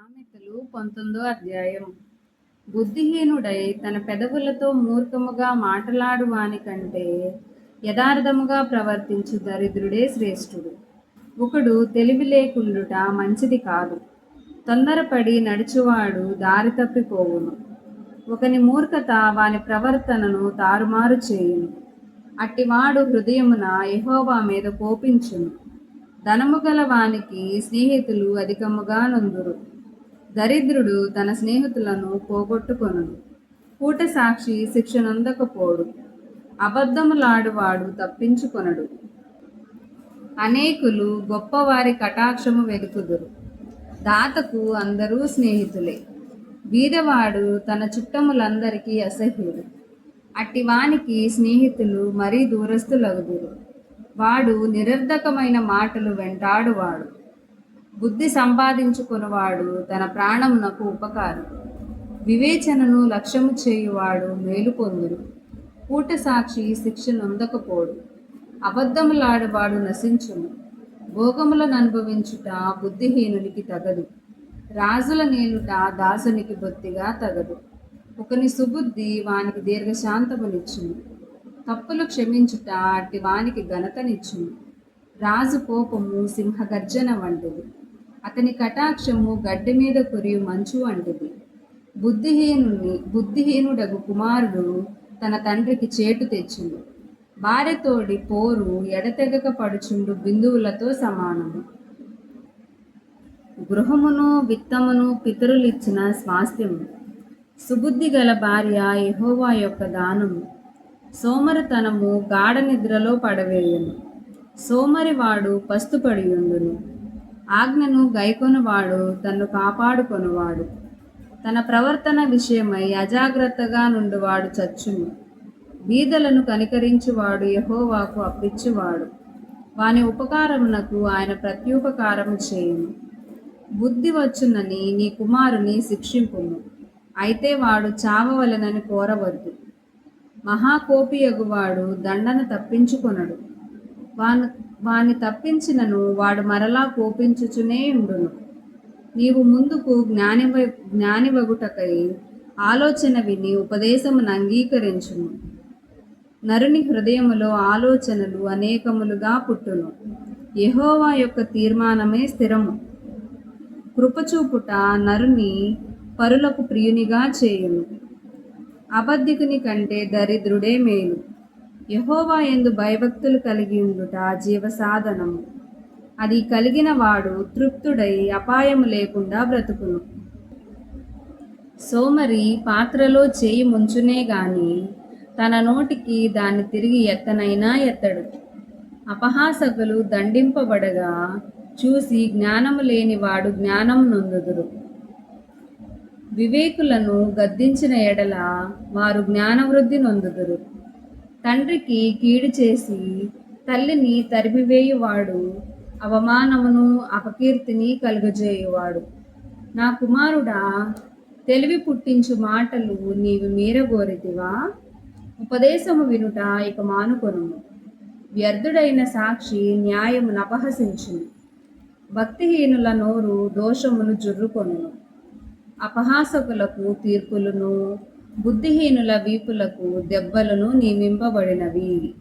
సామెతలు 19వ అధ్యాయం. బుద్ధిహీనుడై తన పెదవులతో మూర్ఖముగా మాటలాడు వాని కంటే యథార్థముగా ప్రవర్తించు దరిద్రుడే శ్రేష్ఠుడు. ఒకడు తెలివి లేకుండుట మంచిది కాదు. తొందరపడి నడుచువాడు దారి తప్పిపోవును. ఒకని మూర్ఖత వాని ప్రవర్తనను తారుమారు చేయును. అట్టివాడు హృదయమున యెహోవా మీద కోపించును. ధనము గల వానికి స్నేహితులు అధికముగా నొందురు. దరిద్రుడు తన స్నేహితులను పోగొట్టుకొనును. కూట సాక్షి శిక్ష నొందకపోడు. అబద్ధములాడువాడు తప్పించుకొనడు. అనేకులు గొప్పవారి కటాక్షము వెదుకుదురు. దాతకు అందరూ స్నేహితులే. బీదవాడు తన చుట్టములందరికీ అసహ్యుడు. అట్టివానికి స్నేహితులు మరీ దూరస్తులగుదురు. వాడు నిరర్ధకమైన మాటలు వెంటాడువాడు. బుద్ధి సంపాదించుకొనువాడు తన ప్రాణమునకు ఉపకారం. వివేచనను లక్ష్యము చేయువాడు మేలు పొందును. కూట సాక్షి శిక్ష నొందకపోడు. అబద్ధములాడువాడు నశించును. భోగములను అనుభవించుట బుద్ధిహీనునికి తగదు. రాజుల నేలుట దాసునికి బొత్తిగా తగదు. ఒకని సుబుద్ధి వానికి దీర్ఘశాంతమునిచ్చును. తప్పులు క్షమించుట అట్టి వానికి ఘనతనిచ్చును. రాజు కోపము సింహగర్జన వంటిది. అతని కటాక్షము గడ్డి మీద కురియు మంచు వంటిది. బుద్ధిహీనుడగు కుమారుడు తన తండ్రికి చేటు తెచ్చును. భార్యతోడి పోరు ఎడతెగక పడుచుండు బిందువులతో సమానము. గృహమును విత్తమును పితరులిచ్చిన స్వాస్థ్యము. సుబుద్ధి గల భార్య యెహోవా యొక్క దానము. సోమరితనము గాఢ నిద్రలో పడవేయును. సోమరివాడు పస్తుపడియుండును. ఆజ్ఞను గైకొనువాడు తన్ను కాపాడుకొనువాడు. తన ప్రవర్తన విషయమై అజాగ్రత్తగా నుండువాడు చచ్చును. బీదలను కనికరించువాడు యెహోవాకు అప్పిచ్చువాడు. వాని ఉపకారమునకు ఆయన ప్రత్యుపకారము చేయును. బుద్ధి వచ్చునని నీ కుమారుని శిక్షింపుము. అయితే వాడు చావవలెనని కోరవద్దు. మహాకోపియగువాడు దండన తప్పించుకొనడు. వాని తప్పించినను వాడు మరలా కోపించుచునే ఉండును. నీవు ముందుకు జ్ఞానివగుటకై ఆలోచన విని ఉపదేశమును అంగీకరించుము. నరుని హృదయములో ఆలోచనలు అనేకములుగా పుట్టును. యెహోవా యొక్క తీర్మానమే స్థిరము. కృపచూపుట నరుని పరులకు ప్రియునిగా చేయును. అబద్ధికుని కంటే దరిద్రుడే మేలు. యెహోవా యందు భయభక్తులు కలిగి ఉండుట జీవసాధనము. అది కలిగిన వాడు తృప్తుడై అపాయము లేకుండా బ్రతుకును. సోమరి పాత్రలో చేయి ముంచునే గాని తన నోటికి దాన్ని తిరిగి ఎత్తనైనా ఎత్తడు. అపహాసకులు దండింపబడగా చూసి జ్ఞానము లేనివాడు జ్ఞానం నొందుదురు. వివేకులను గద్దించిన ఎడల వారు జ్ఞానవృద్ధి నొందుదురు. తండ్రికి కీడు చేసి తల్లిని తరిమివేయువాడు అవమానమును అపకీర్తిని కలుగజేయువాడు. నా కుమారుడా, తెలివి పుట్టించు మాటలు నీవు మీరగోరితివా? ఉపదేశము వినుట ఇక మానుకొనుము. వ్యర్థుడైన సాక్షి న్యాయమును అపహసించును. భక్తిహీనుల నోరు దోషమును జుర్రుకొనును. అపహాసకులకు తీర్పులను, బుద్ధిహీనుల వీపులకు దెబ్బలను నియమింపబడినవి.